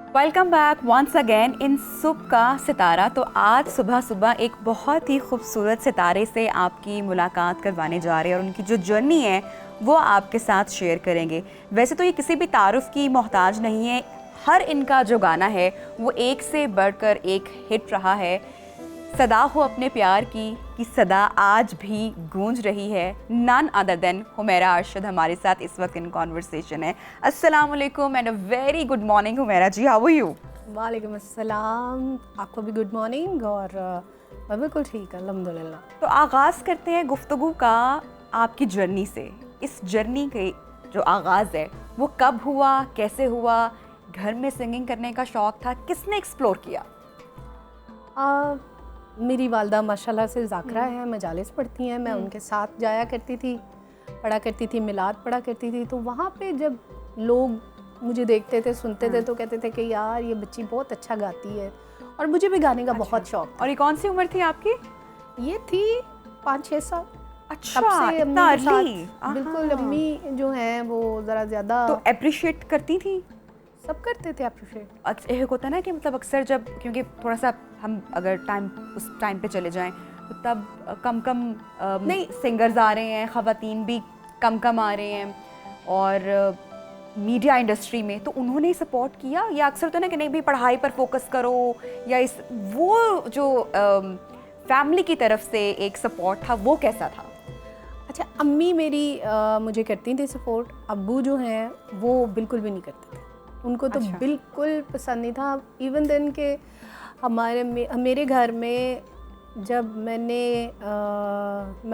Welcome back once again in सुबह का सितारा। तो आज सुबह सुबह एक बहुत ही खूबसूरत सितारे से आपकी मुलाकात करवाने जा रहे हैं और उनकी जो जर्नी है वो आपके साथ शेयर करेंगे। वैसे तो ये किसी भी तारुफ की मोहताज नहीं है, हर इनका जो गाना है वो एक से बढ़कर एक हिट रहा है। सदा हो अपने प्यार की कि सदा आज भी गूंज रही है। None other than Humaira Arshad हमारे साथ इस वक्त इन कॉन्वर्सेशन है। अस्सलाम वालेकुम and a very good morning Humaira ji, how are you? वालेकुम अस्सलाम, आपको भी गुड मॉर्निंग। और मैं बिल्कुल ठीक है अल्हम्दुलिल्लाह। तो आगाज़ करते हैं गुफ्तगू का आपकी जर्नी से। इस जर्नी के जो आगाज़ है वो कब हुआ, कैसे हुआ? घर में सिंगिंग करने का शौक़ था, किसने एक्सप्लोर किया? मेरी वालदा माशाल्लाह से ज़ाकरा है, मजालिस पढ़ती हैं, मैं उनके साथ जाया करती थी, पढ़ा करती थी, मिलाद पढ़ा करती थी। तो वहाँ पे जब लोग मुझे देखते थे, सुनते थे तो कहते थे कि यार ये बच्ची बहुत अच्छा गाती है। और मुझे भी गाने का बहुत शौक़। और ये कौन सी उम्र थी आपकी? ये थी 5-6 साल। अच्छा, तब से इतना अम्मी के अर्ली? साथ बिल्कुल, अम्मी जो हैं वो ज़रा ज़्यादा तो अप्रिशिएट करती थी? सब करते थे अप्रिशिएट। एक होता है ना कि मतलब अक्सर जब, क्योंकि थोड़ा सा हम अगर उस टाइम पे चले जाएं तो तब कम नहीं सिंगर्स आ रहे हैं, ख़वातीन भी कम आ रहे हैं और मीडिया इंडस्ट्री में, तो उन्होंने सपोर्ट किया या अक्सर होता है ना कि नहीं भाई पढ़ाई पर फोकस करो, या इस वो जो फैमिली की तरफ से एक सपोर्ट था वो कैसा था? अच्छा, अम्मी मेरी मुझे करती थी सपोर्ट, अब्बू जो हैं वो बिल्कुल भी नहीं करते थे। उनको तो बिल्कुल पसंद नहीं था। इवन देन के मेरे घर में जब मैं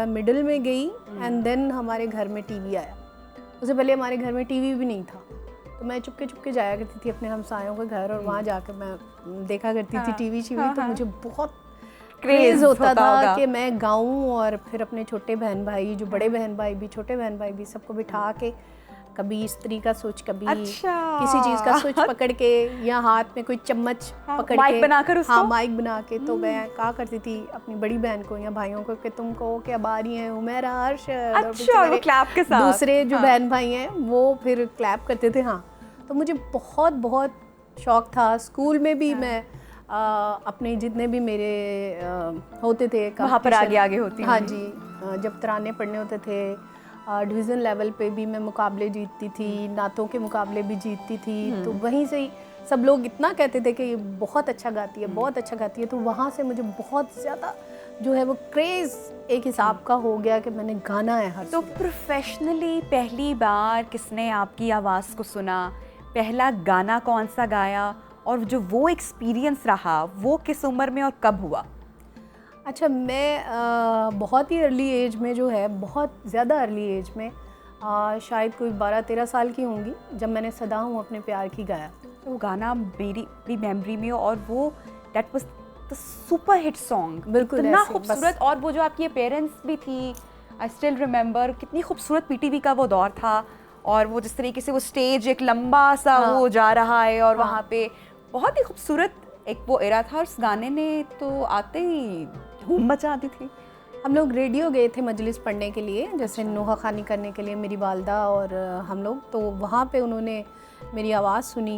मिडिल में गई एंड देन हमारे घर में टीवी आया। उससे पहले हमारे घर में टीवी भी नहीं था, तो मैं चुपके चुपके जाया करती थी अपने हमसायों के घर और वहाँ जाकर मैं देखा करती थी टीवी। तो मुझे बहुत क्रेज़ होता था कि मैं गाऊं और फिर अपने छोटे बहन भाई, जो बड़े बहन भाई भी, छोटे बहन भाई भी, सबको बिठा के कभी स्त्री का स्विच, कभी किसी चीज़ का स्विच पकड़ के, या हाथ में कोई चम्मच पकड़ माइक के बनाकर उसको? हाँ, माइक बना के। तो मैं कहा करती थी अपनी बड़ी बहन को या भाइयों को कि तुम कहो कि अब आ रही हैं हुमैरा अरशद। अच्छा, वो क्लैप के साथ दूसरे जो बहन भाई हैं वो फिर क्लैप करते थे। हाँ, तो मुझे बहुत बहुत शौक़ था। स्कूल में भी मैं अपने जितने भी मेरे होते थे वहाँ पर आगे होती। हाँ जी, जब तराने पढ़ने होते थे, डिवीज़न लेवल पे भी मैं मुकाबले जीतती थी, नातों के मुकाबले भी जीतती थी। तो वहीं से ही सब लोग इतना कहते थे कि ये बहुत अच्छा गाती है, बहुत अच्छा गाती है। तो वहाँ से मुझे बहुत ज़्यादा जो है वो क्रेज़ एक हिसाब का हो गया कि मैंने गाना है हर। तो प्रोफेशनली पहली बार किसने आपकी आवाज़ को सुना, पहला गाना कौन सा गाया, और जो वो एक्सपीरियंस रहा वो किस उम्र में और कब हुआ? अच्छा, मैं बहुत ही अर्ली एज में जो है, बहुत ज़्यादा अर्ली एज में, शायद कोई 12-13 साल की होंगी, जब मैंने सदा हूँ अपने प्यार की गाया। तो वो गाना मेरी भी मेमोरी में, और वो that was the super hit song, बिल्कुल इतना खूबसूरत। और वो जो आपकी पेरेंट्स भी थी, आई स्टिल रिमेंबर, कितनी खूबसूरत पीटीवी का वो दौर था। और वो जिस तरीके से वो स्टेज एक लंबा सा वो जा रहा है और वहाँ पे बहुत ही खूबसूरत एक वो एरा था। और उस गाने ने तो आते ही धूम मचा दी थी। हम लोग रेडियो गए थे मजलिस पढ़ने के लिए, जैसे नोहा खानी करने के लिए, मेरी वालदा और हम लोग। तो वहाँ पे उन्होंने मेरी आवाज़ सुनी।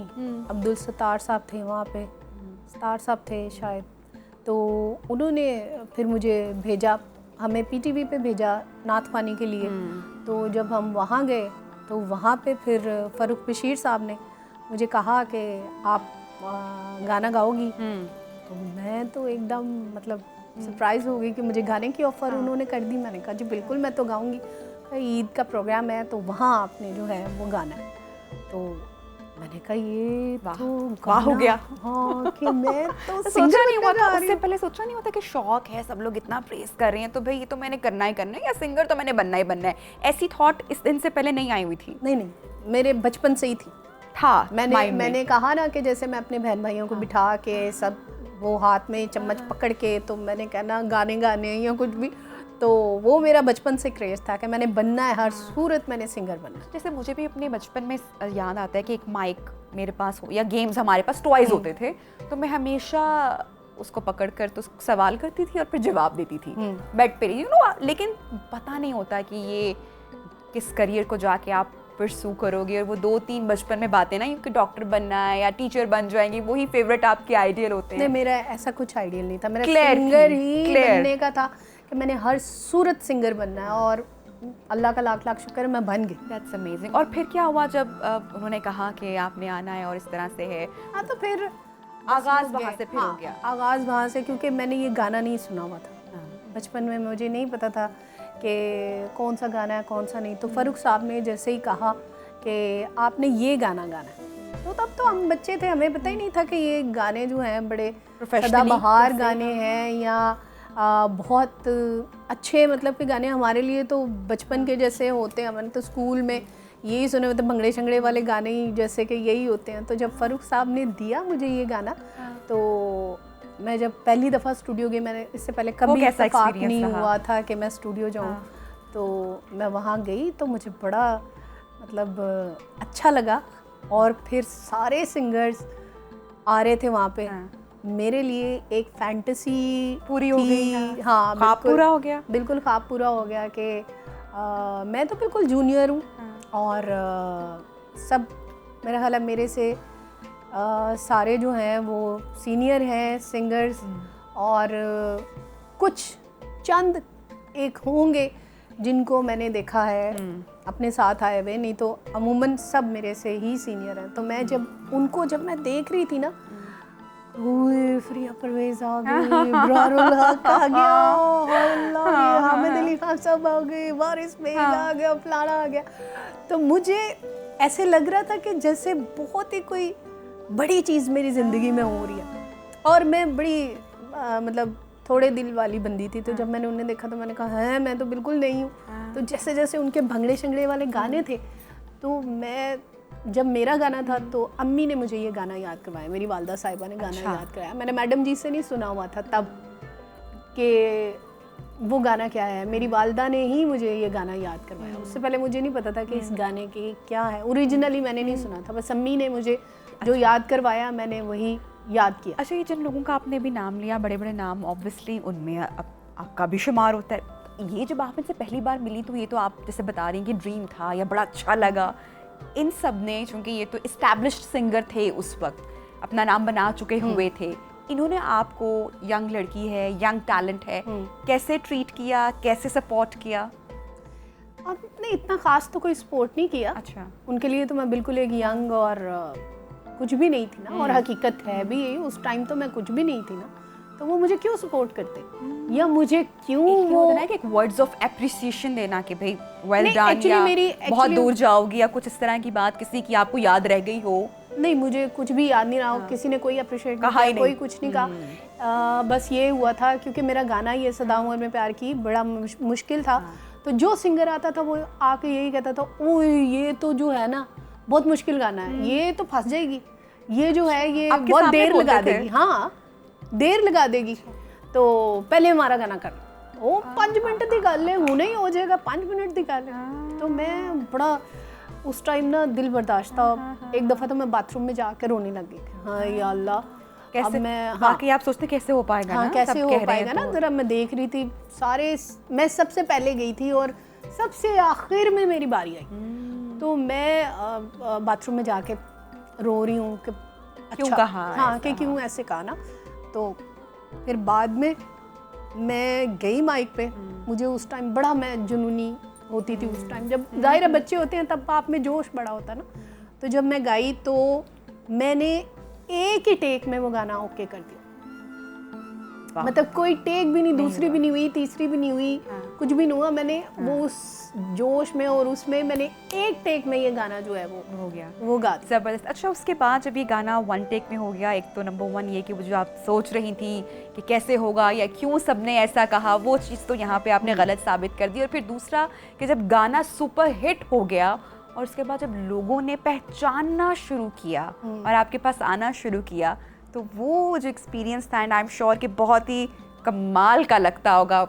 अब्दुल सत्तार साहब थे वहाँ पे, सत्तार साहब थे शायद। तो उन्होंने फिर मुझे भेजा, हमें पीटीवी पे भेजा नात ख़वानी के लिए। तो जब हम वहाँ गए तो वहाँ पे फिर फ़ारूक बशीर साहब ने मुझे कहा कि आप गाना गाओगी। तो मैं तो एकदम मतलब सरप्राइज़ हो गई कि मुझे गाने की ऑफ़र उन्होंने कर दी। मैंने कहा जी बिल्कुल मैं तो गाऊंगी। ईद का प्रोग्राम है तो वहाँ आपने जो है वो गाना है। तो मैंने कहा ये तो वाह हो गया। हाँ, कि मैं तो सोचा नहीं हुआ था, उससे पहले सोचा नहीं होता कि शौक है, सब लोग इतना प्रेस कर रहे हैं तो भाई ये तो मैंने करना ही करना है, या सिंगर तो मैंने बनना ही बनना है। ऐसी थॉट इस दिन से पहले नहीं आई हुई थी? नहीं, मेरे बचपन से ही थी। मैंने कहा ना कि जैसे मैं अपने बहन भाइयों को बिठा के सब वो हाथ में चम्मच पकड़ के, तो मैंने कहना गाने या कुछ भी, तो वो मेरा बचपन से क्रेज़ था कि मैंने बनना है, हर सूरत मैंने सिंगर बनना। जैसे मुझे भी अपने बचपन में याद आता है कि एक माइक मेरे पास हो, या गेम्स हमारे पास टॉयज़ होते थे, तो मैं हमेशा उसको पकड़ कर तो सवाल करती थी और फिर जवाब देती थी बेड पे, लेकिन पता नहीं होता कि ये किस करियर को जाके आप परसू करोगे और वो 2-3 बचपन में बातें ना कि डॉक्टर बनना है या टीचर बन जाएंगी, वही फेवरेट आपके आइडियल होते हैं? नहीं, मेरा ऐसा कुछ आइडियल नहीं था, मेरा Clear सिंगर थी, ही clear। बनने का था कि मैंने हर सूरत सिंगर बनना है, और अल्लाह का लाख लाख शुक्र है मैं बन गई। That's amazing. और फिर क्या हुआ जब उन्होंने कहा कि आपने आना है और इस तरह से है? हाँ, तो फिर आगाज़ वहाँ से फिर हो गया? आगाज़ वहाँ से, क्योंकि मैंने ये गाना नहीं सुना हुआ था बचपन में, मुझे नहीं पता था कि कौन सा गाना है कौन सा नहीं। तो फ़ारूक साहब ने जैसे ही कहा कि आपने ये गाना गाना है, तो तब तो हम बच्चे थे, हमें पता ही नहीं था कि ये गाने जो हैं बड़े सदाबहार गाने हैं या बहुत अच्छे, मतलब कि गाने हमारे लिए तो बचपन के जैसे होते हैं। हमने तो स्कूल में यही सुने होते, भंगड़े शंगड़े वाले गाने ही जैसे कि यही होते हैं। तो जब फ़ारूक साहब ने दिया मुझे ये गाना, तो मैं जब पहली दफ़ा स्टूडियो गई, मैंने इससे पहले कभी इत्तेफाक नहीं हुआ था कि मैं स्टूडियो जाऊँ, तो मैं वहाँ गई तो मुझे बड़ा मतलब अच्छा लगा। और फिर सारे सिंगर्स आ रहे थे वहाँ पे, मेरे लिए एक फैंटेसी पूरी हो गई। हाँ, ख्वाब पूरा हो गया। बिल्कुल ख्वाब पूरा हो गया कि मैं तो बिल्कुल जूनियर हूँ और सब मेरा ख्याल है मेरे से सारे जो हैं वो सीनियर हैं सिंगर्स, और कुछ चंद एक होंगे जिनको मैंने देखा है अपने साथ आए हुए, नहीं तो अमूमन सब मेरे से ही सीनियर हैं। तो मैं जब मैं देख रही थी ना, फ्रिया परवेज़ आ गई, इब्रारुल हक आ गया, अल्लाह हामिद अली खान साहब आ गए, वारिस बेग आ गया, फलाना आ गया, तो मुझे ऐसे लग रहा था कि जैसे बहुत ही कोई बड़ी चीज़ मेरी ज़िंदगी में हो रही है। और मैं बड़ी मतलब थोड़े दिल वाली बंदी थी, तो जब मैंने उन्हें देखा तो मैंने कहा है मैं तो बिल्कुल नहीं हूँ। तो जैसे जैसे उनके भंगड़े शंगड़े वाले गाने थे, तो मैं जब मेरा गाना था तो अम्मी ने मुझे ये गाना याद करवाया, मेरी वालदा साहिबा ने गाना याद कराया। मैंने मैडम जी से नहीं सुना हुआ था तब कि वो गाना क्या है, मेरी वालदा ने ही मुझे ये गाना याद करवाया। उससे पहले मुझे नहीं पता था कि इस गाने की क्या है, ओरिजिनली मैंने नहीं सुना था, बस अम्मी ने मुझे जो याद करवाया मैंने वही याद किया। अच्छा, ये जिन लोगों का आपने भी नाम लिया, बड़े बड़े नाम, ऑब्वियसली उनमें आपका भी शुमार होता है। ये जब आप इनसे पहली बार मिली तो ये तो आप जैसे बता रही हैं कि ड्रीम था या बड़ा अच्छा लगा, इन सब ने, चूँकि ये तो इस्टेब्लिश्ड सिंगर थे उस वक्त, अपना नाम बना चुके हुए थे, इन्होंने आपको, यंग लड़की है, यंग टैलेंट है, कैसे ट्रीट किया, कैसे सपोर्ट किया? नहीं, इतना ख़ास तो कोई सपोर्ट नहीं किया। अच्छा। उनके लिए तो मैं बिल्कुल एक यंग और कुछ भी नहीं थी ना, और हकीकत है भी यही, उस टाइम तो मैं कुछ भी नहीं थी ना, तो वो मुझे क्यों सपोर्ट करते, या मुझे क्यों वो कि एक वर्ड्स ऑफ एप्रिसिएशन देना कि भाई वेल डन, एक्चुअली या बहुत दूर जाओगी, या कुछ इस तरह की बात किसी की आपको याद रह गई हो? नहीं, मुझे कुछ भी याद नहीं रहा हो, किसी ने कोई अप्रिशिएट नहीं किया, कोई कुछ नहीं कहा। बस ये हुआ था क्योंकि मेरा गाना ये सदा उम्र में प्यार की बड़ा मुश्किल था, तो जो सिंगर आता था वो आके यही कहता था, ओ ये तो जो है ना बहुत मुश्किल गाना है, ये तो फंस जाएगी, ये जो है ये बहुत देर लगा देगी, हाँ देर लगा देगी, तो पहले हमारा गाना कर लो। ओ 5 मिनट दी गल है, हुणे ही हो जाएगा, 5 मिनट दी गल है। तो मैं बड़ा उस टाइम ना दिल बर्दाश्त था। एक दफ़ा तो मैं बाथरूम में जाकर रोने लग गई, हाँ या अल्लाह कैसे, बाकी आप सोचते कैसे हो पाएगा, हाँ कैसे हो पाएगा ना, ज़रा मैं देख रही थी सारे, मैं सबसे पहले गई थी और सबसे आखिर में मेरी बारी आई, तो मैं बाथरूम में जाके रो रही हूँ कि क्यों कहा, हाँ कि क्यों ऐसे कहा ना। तो फिर बाद में मैं गई माइक पे, मुझे उस टाइम बड़ा, मैं जुनूनी होती थी उस टाइम, जब जाहिर है बच्चे होते हैं तब आप में जोश बड़ा होता है ना, तो जब मैं गाई तो मैंने एक ही टेक में वो गाना ओके कर दिया, मतलब कोई टेक भी नहीं, दूसरी भी नहीं हुई, तीसरी भी नहीं हुई, कुछ भी नहीं हुआ, मैंने वो उस जोश में और उसमें मैंने एक टेक में ये गाना जो है वो हो गया, वो गा दिया। ज़बरदस्त। अच्छा, उसके बाद जब ये गाना 1 टेक में हो गया, एक तो नंबर 1 ये कि वो जो आप सोच रही थी कि कैसे होगा या क्यों सबने ऐसा कहा, वो चीज़ तो यहाँ पे आपने गलत साबित कर दी, और फिर दूसरा कि जब गाना सुपर हिट हो गया और उसके बाद जब लोगों ने पहचानना शुरू किया और आपके पास आना शुरू किया, तो वो जो एक्सपीरियंस था, एंड आई एम श्योर कि बहुत ही कमाल का लगता होगा,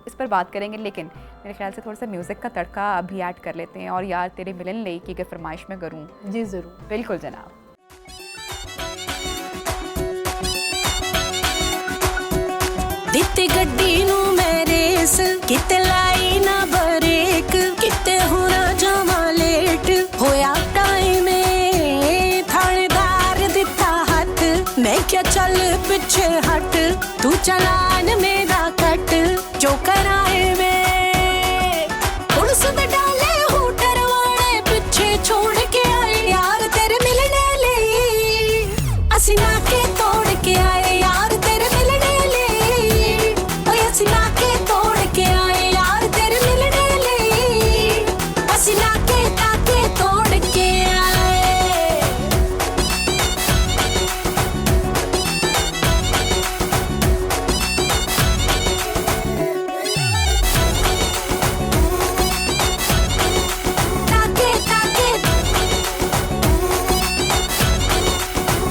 इस पर बात करेंगे, लेकिन मेरे ख्याल से थोड़ा सा म्यूज़िक का तड़का अभी ऐड कर लेते हैं। और यार तेरे मिलन ले की अगर फरमाइश में करूँ? जी ज़रूर, बिल्कुल जनाब। दित्ती गड्डी नू मैं रेस, किते लाई ना ब्रेक, किते होना जावा लेट, चलान मेरा कट जो कराए वे पुलिस दे डाले हूटर वाले पीछे छोड़ के आए यार तेरे मिलने ले असी नाके तोड़ के आए यार तेरे मिलने ले ओए असी नाके तोड़ के आए यार तेरे मिलने ले असी नाके ताके तोड़ के आए ताके ताके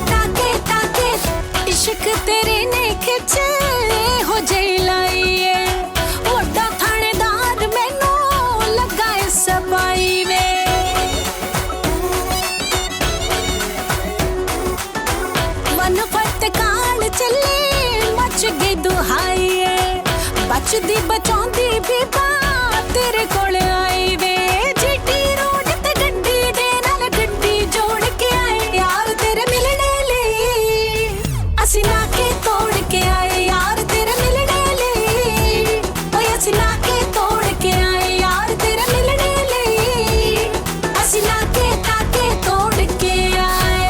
ताके ताके इश्क तेरे ने खिंचे हो जई लाईए वड्डा थानेदार मैनू लगा इस सपाई वे मन फट काल चले मच गई दुहाईए बचदी बचाउंदी भी बात तेरे कोल आई वे जीटी रोड ते गड्डी दे नाल गड्डी जोड़ के आए यार तेरे मिलने ले असी नाके तोड़ के आए यार तेरे मिलने ले ओए असी नाके तोड़ के आए यार तेरे मिलने ले असी नाके ताके तोड़ के आए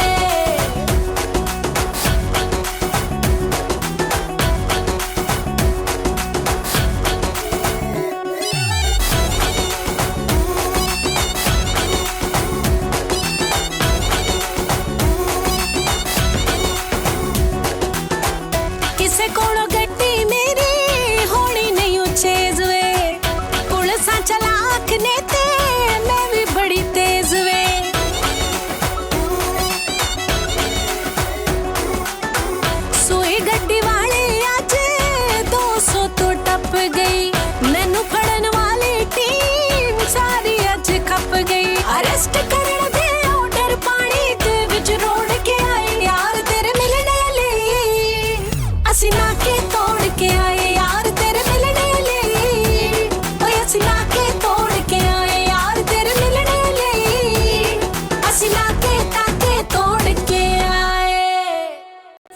किसे कोलो गड्डी मेरी होनी नहीं चेज वे पुलिस चलाक ने ते मैं भी बड़ी तेज वे सोई गड्डी वाले आज 200 तो टप गई मैनू फड़न वाली टीम सारी अज खप गई अरेस्ट करन दे ऑर्डर पानी दे विच रोड के आए यार तेरे मिलने ले असी नाके तोड़ के आए यार तेरे मिलने ले ओए असी नाके तोड़ के आए यार तेरे मिलने ले असी नाके ताके तोड़ के आए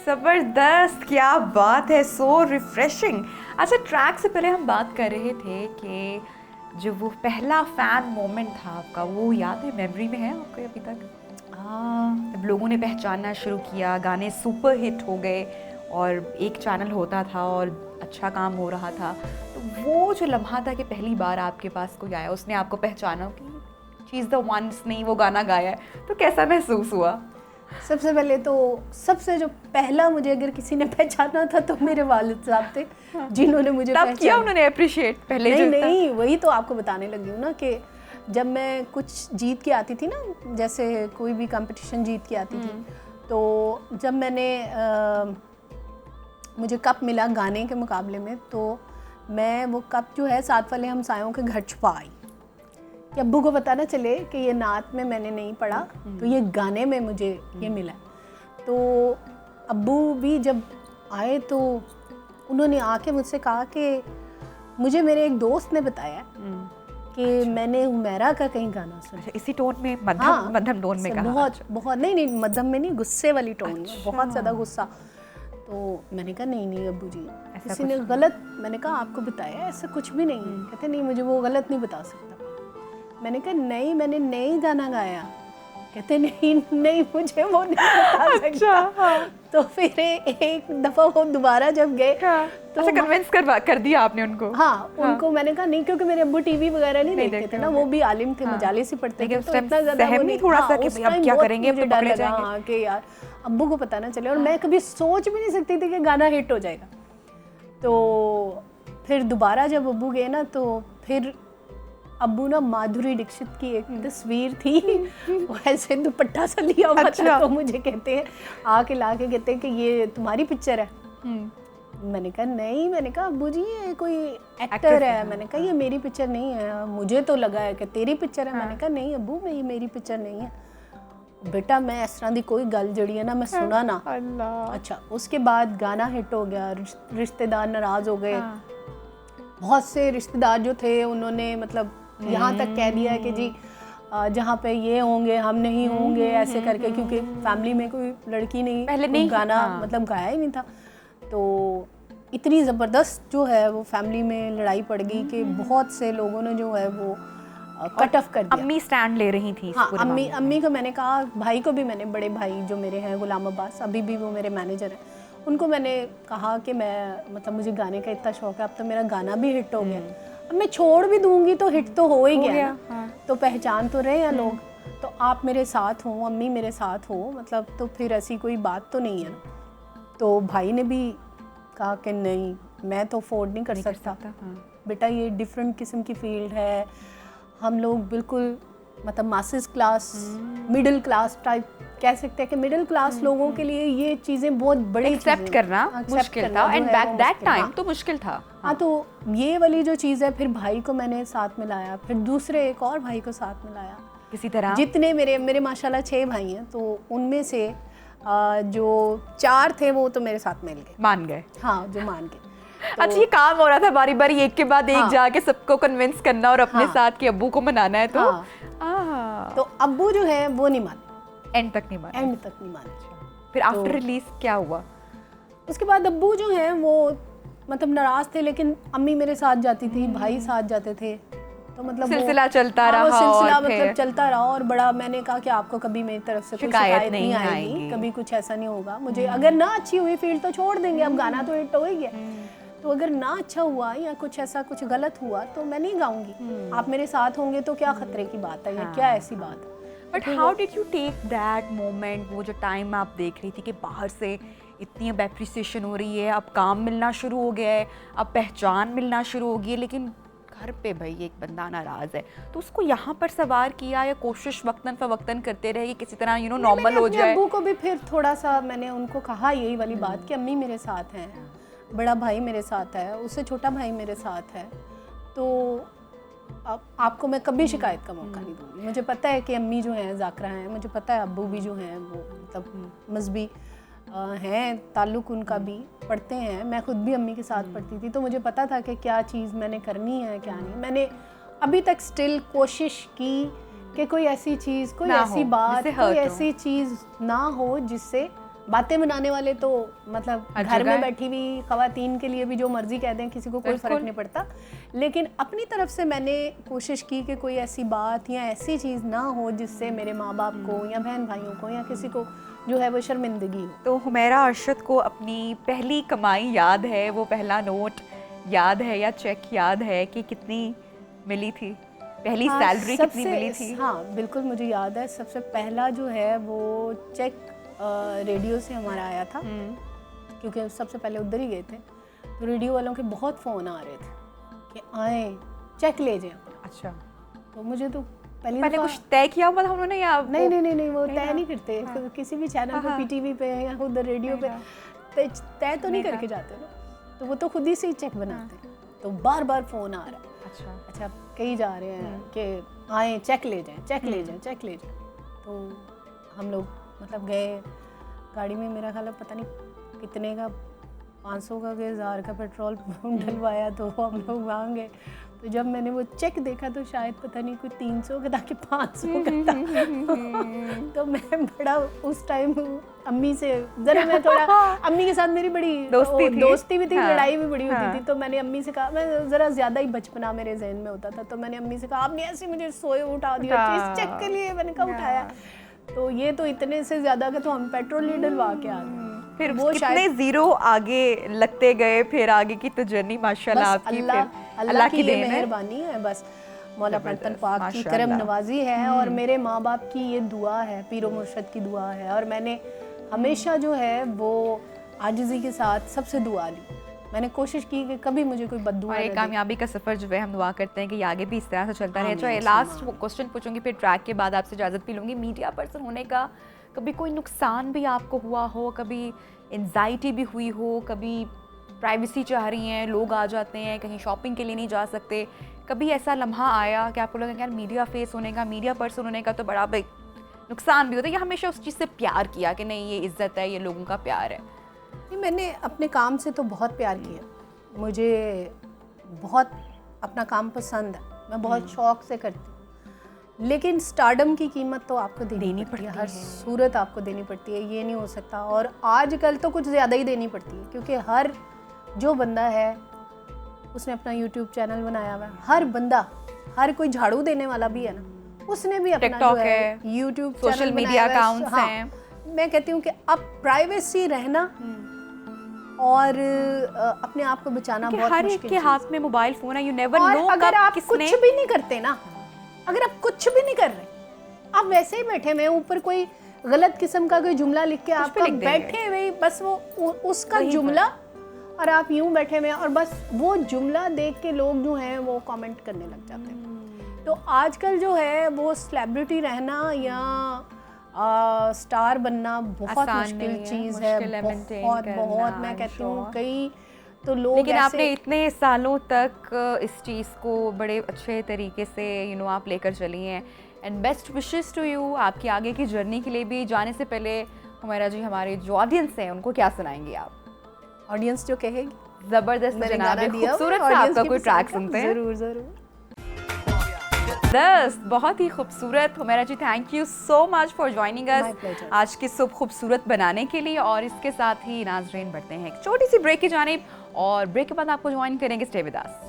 ज़बरदस्त, क्या बात है, सो रिफ्रेशिंग। अच्छा, ट्रैक से पहले हम बात कर रहे थे कि जो वो पहला फ़ैन मोमेंट था आपका, वो याद है, मेमोरी में है आपको अभी तक? जब लोगों ने पहचानना शुरू किया, गाने सुपर हिट हो गए और एक चैनल होता था और अच्छा काम हो रहा था, तो वो जो लम्हा था कि पहली बार आपके पास कोई आया, उसने आपको पहचाना कि शी इज़ द वन ने वो गाना गाया है, तो कैसा महसूस हुआ? सबसे पहले तो सबसे जो पहला मुझे अगर किसी ने पहचाना था तो मेरे वालिद साहब थे, जिन्होंने मुझे तब किया उन्होंने अप्रिशिएट पहले? नहीं जो था? नहीं, वही तो आपको बताने लगी हूँ ना कि जब मैं कुछ जीत के आती थी ना, जैसे कोई भी कंपटीशन जीत के आती थी, तो जब मैंने मुझे कप मिला गाने के मुकाबले में, तो मैं वो कप जो है साथ वाले हमसायों के घर छुपा आई कि अब्बू को पता ना चले कि ये नात में मैंने नहीं पढ़ा, तो ये गाने में मुझे ये मिला। तो अब्बू भी जब आए तो उन्होंने आके मुझसे कहा कि मुझे मेरे एक दोस्त ने बताया कि मैंने हुमैरा का कहीं गाना सुना। अच्छा, इसी टोन में, मध्यम मध्यम टोन में कहा? बहुत बहुत नहीं, मध्यम में नहीं, गुस्से वाली टोन में, बहुत ज़्यादा गुस्सा। तो मैंने कहा नहीं अब्बू जी, किसी ने गलत, मैंने कहा आपको बताया, ऐसा कुछ भी नहीं है। कहते नहीं, मुझे वो गलत नहीं बता सकता। मैंने कहा नहीं, मैंने नई गाना गाया। कहते नहीं मुझे वो नहीं बता सकता। अच्छा, हाँ। तो फिर एक दफ़ा वो दोबारा जब गए, हाँ, तो अच्छा, कन्विंस कर दिया आपने उनको? हाँ, उनको मैंने कहा नहीं, क्योंकि मेरे अब्बू टीवी वगैरह नहीं देखते थे ना, वो भी आलिम थे, मजालिस ही पढ़ते थे, तो इतना ज़्यादा वो नहीं, थोड़ा सा कि अब क्या करेंगे, अब तो पकड़े जाएंगे। हाँ, कि यार अब्बू को पता ना चले, और मैं कभी सोच भी नहीं सकती थी कि गाना हिट हो जाएगा। तो फिर दोबारा जब अब्बू गए ना, तो फिर अब्बू ना माधुरी दीक्षित की एक तस्वीर थी, वो ऐसे दुपट्टा सा लिया हुआ था, तो मुझे कहते हैं आके ला के कहते हैं कि ये तुम्हारी पिक्चर है। मैंने कहा नहीं, मैंने कहा अब्बू जी ये कोई एक्टर है। मैंने कहा ये मेरी पिक्चर नहीं है, मुझे तो लगा है कि तेरी पिक्चर है। मैंने कहा नहीं अब्बू, ये मेरी पिक्चर नहीं है बेटा, मैं इस तरह की कोई गल जड़ी है ना मैं सुना ना। अच्छा, उसके बाद गाना हिट हो गया, रिश्तेदार नाराज़ हो गए। बहुत से रिश्तेदार जो थे उन्होंने मतलब यहाँ तक कह दिया कि जी जहाँ पे ये होंगे हम नहीं होंगे, ऐसे करके, क्योंकि फैमिली में कोई लड़की नहीं पहले नहीं गाना मतलब गाया ही नहीं था। तो इतनी ज़बरदस्त जो है वो फैमिली में लड़ाई पड़ गई कि बहुत से लोगों ने जो है वो कट ऑफ कर दिया। अम्मी स्टैंड ले रही थी इस हाँ, पूरे मामले में। अम्मी को मैंने कहा, भाई को भी मैंने, बड़े भाई जो मेरे हैं गुलाम अब्बास, अभी भी वो मेरे मैनेजर हैं, उनको मैंने कहा कि मैं मतलब मुझे गाने का इतना शौक है, अब तो मेरा गाना भी हिट हो गया, अब मैं छोड़ भी दूंगी तो हिट तो हो ही गया ना। हाँ। तो पहचान तो रहे हैं लोग, तो आप मेरे साथ हो, अम्मी मेरे साथ हो, मतलब तो फिर ऐसी कोई बात तो नहीं है ना। तो भाई ने भी कहा कि नहीं, मैं तो अफोर्ड नहीं कर सकता, बेटा ये डिफरेंट किस्म की फील्ड है, हम लोग बिल्कुल मतलब masses class, middle class type कह सकते हैं कि मिडिल क्लास लोगों के लिए ये चीज़ें बहुत बड़ी एक्सेप्ट करना मुश्किल था, एंड बैक दैट टाइम तो मुश्किल था। हाँ, तो ये वाली जो चीज़ है, फिर भाई को मैंने साथ मिलाया, फिर दूसरे एक और भाई को साथ मिलाया, किसी तरह जितने मेरे माशाल्लाह 6 भाई हैं, तो उनमें से जो 4 थे वो तो मेरे साथ मिल गए, मान गए। हाँ, जो मान गए। अच्छा, ये काम हो रहा था बारी बारी एक के बाद एक हाँ। जाके सबको कन्विंस करना और अपने हाँ। साथ कि अब्बू को मनाना है, तो हाँ। तो अब्बू जो है वो नहीं माने, एंड तक नहीं माने। एंड तक नहीं माने। फिर आफ्टर रिलीज क्या हुआ? उसके बाद अब्बू जो है वो मतलब नाराज थे, लेकिन अम्मी मेरे साथ जाती थी, भाई साथ जाते थे, तो मतलब सिलसिला चलता हाँ, रहा, वो सिलसिला और मतलब फिर चलता रहा, और बड़ा मैंने कहा कि आपको कभी मेरी तरफ से कोई शिकायत नहीं आएगी, कभी कुछ ऐसा नहीं होगा, मुझे अगर ना अच्छी हुई फील्ड तो छोड़ देंगे, अब गाना तो हिट हो ही गया, तो अगर ना अच्छा हुआ या कुछ ऐसा कुछ गलत हुआ तो मैं नहीं गाऊंगी, आप मेरे साथ होंगे तो क्या खतरे की बात है, या क्या ऐसी बात है। But how did you take that moment, वो जो टाइम आप देख रही थी कि बाहर से इतनी अब एप्रिसिएशन हो रही है, अब काम मिलना शुरू हो गया है, अब पहचान मिलना शुरू हो गई है, लेकिन घर पे भाई एक बंदा नाराज है, तो उसको यहाँ पर सवार किया या कोशिश वक्तन फवक्तन करते रहे कि किसी तरह नॉर्मल हो जाए? अब्बू को भी फिर थोड़ा सा मैंने उनको कहा यही वाली बात कि अम्मी मेरे साथ हैं, बड़ा भाई मेरे साथ है, उससे छोटा भाई मेरे साथ है, तो आपको मैं कभी शिकायत का मौका नहीं दूंगी, मुझे पता है कि अम्मी जो हैं ज़ाकरा हैं, मुझे पता है अब्बू भी जो हैं वो मतलब मजहबी हैं, ताल्लुक़ उनका भी, पढ़ते हैं, मैं खुद भी अम्मी के साथ पढ़ती थी, तो मुझे पता था कि क्या चीज़ मैंने करनी है क्या नहीं। मैंने अभी तक स्टिल कोशिश की कि कोई ऐसी चीज़, कोई ऐसी बात, कोई ऐसी चीज़ ना हो जिससे बातें बनाने वाले तो मतलब घर में बैठी हुई ख़वातीन के लिए भी जो मर्जी कह दें, किसी को कोई फ़र्क नहीं पड़ता, लेकिन अपनी तरफ से मैंने कोशिश की कि कोई ऐसी बात या ऐसी चीज़ ना हो जिससे मेरे माँ बाप को या बहन भाइयों को या किसी को जो है वो शर्मिंदगी हो। तो हुमैरा अरशद को अपनी पहली कमाई याद है, वो पहला नोट याद है या चेक याद है कि कितनी मिली थी, पहली सैलरी कितनी मिली थी? हाँ बिल्कुल मुझे याद है, सबसे पहला जो है वो चेक रेडियो से हमारा आया था, क्योंकि सबसे पहले उधर ही गए थे, तो रेडियो वालों के बहुत फ़ोन आ रहे थे कि आए चेक ले जाएं। अच्छा, तो मुझे तो पहले कुछ तय किया हुआ था उन्होंने या नहीं वो तय नहीं करते, किसी भी चैनल पे, पीटीवी पे या उधर रेडियो पे तय तो नहीं करके जाते ना, तो वो तो खुद ही से ही चेक बनाते हैं, तो बार बार फ़ोन आ रहा है। अच्छा कहीं जा रहे हैं कि आए चेक ले जाएं, चेक ले जाएं, चेक ले जाएं, तो हम लोग मतलब गए गाड़ी में, मेरा ख्याल है पता नहीं कितने का, 500 का कि 1000 का पेट्रोल डलवाया, तो हम लोग वहाँ गए, तो जब मैंने वो चेक देखा तो शायद पता नहीं कोई 300 का था कि 500 का था तो मैं बड़ा उस टाइम अम्मी से ज़रा मैं थोड़ा अम्मी के साथ मेरी बड़ी दोस्ती भी थी, लड़ाई भी बड़ी होती थी, तो मैंने अम्मी से कहा, मैं ज़रा ज़्यादा ही बचपना मेरे जहन में होता था, तो मैंने अम्मी से कहा आपने ऐसे मुझे सोए उठा दिया इस चेक के लिए, मैंने कहा उठाया, तो ये तो इतने से ज़्यादा का तो हम पेट्रोल ही डलवा के आ गए। फिर वो कितने जीरो आगे लगते गए, फिर आगे की तो जर्नी माशाल्लाह आपकी अल्लाह की ये मेहरबानी है, बस मौला पंतन पाक की करम नवाजी है, और मेरे माँ बाप की ये दुआ है, पीरो मुर्शद की दुआ है, और मैंने हमेशा जो है वो आजिज़ी के साथ सबसे दुआ ली, मैंने कोशिश की कि कभी मुझे कोई बद्दुआ और कामयाबी का सफ़र जो है हम दुआ करते हैं कि ये आगे भी इस तरह से चलता रहे। जो लास्ट क्वेश्चन पूछूंगी, फिर ट्रैक के बाद आपसे इजाज़त भी लूँगी। मीडिया पर्सन होने का कभी कोई नुकसान भी आपको हुआ हो, कभी एंजाइटी भी हुई हो, कभी प्राइवेसी चाह रही हैं, लोग आ जाते हैं, कहीं शॉपिंग के लिए नहीं जा सकते, कभी ऐसा लम्हा आया कि आपको लगा यार मीडिया फेस होने का, मीडिया पर्सन होने का तो बड़ा भाई नुकसान भी होता है, या हमेशा उस चीज़ से प्यार किया कि नहीं ये इज्जत है, ये लोगों का प्यार है? नहीं, मैंने अपने काम से तो बहुत प्यार किया, मुझे बहुत अपना काम पसंद है, मैं बहुत शौक से करती हूँ, लेकिन स्टारडम की कीमत तो आपको देनी पड़ती है, हर सूरत आपको देनी पड़ती है, ये नहीं हो सकता, और आजकल तो कुछ ज़्यादा ही देनी पड़ती है, क्योंकि हर जो बंदा है उसने अपना यूट्यूब चैनल बनाया हुआ है, हर बंदा, हर कोई झाड़ू देने वाला भी है ना, उसने भी अपना जो है यूट्यूब सोशल मीडिया अकाउंट्स हैं। मैं कहती हूँ कि अब प्राइवेसी रहना और अपने आप को बचाना बहुत हर एक मुश्किल के चीज़ हाथ में मोबाइल फोन है, यू नेवर और नो अगर कब आप किसने कुछ भी नहीं करते ना, अगर आप कुछ भी नहीं कर रहे, आप वैसे ही बैठे हुए ऊपर कोई गलत किस्म का कोई जुमला लिख के आप लिख देंगे। बैठे हुए बस वो उसका जुमला और आप यूं बैठे हुए और बस वो जुमला देख के लोग जो हैं वो कमेंट करने लग जाते हैं। तो आजकल जो है वो सेलिब्रिटी रहना या स्टार बनना बहुत आसान मुश्किल नहीं है, चीज़ मुश्किल है, है maintain बहुत करना, बहुत मैं I'm कहती हूँ sure। कई तो लोग लेकिन ऐसे आपने इतने सालों तक इस चीज़ को बड़े अच्छे तरीके से आप लेकर चली हैं, and best wishes to you आपकी आगे की जर्नी के लिए भी। जाने से पहले हुमैरा जी, हमारे जो ऑडियंस है उनको क्या सुनाएंगी आप? ऑडियंस जो कहेगी जबरदस्त मैंने जनाब, गाना दिया हुआ है, खूबसूरत सा audience आपका की कोई पसंद ट्रैक का, सुनते हैं। जरूर जरूर। बहुत ही खूबसूरत। Humaira ji, thank you so much for joining My us pleasure। आज की सुबह खूबसूरत बनाने के लिए। और इसके साथ ही नाज़रीन बढ़ते हैं एक छोटी सी ब्रेक की जानिब, और ब्रेक के बाद आपको ज्वाइन करेंगे स्टे विद अस।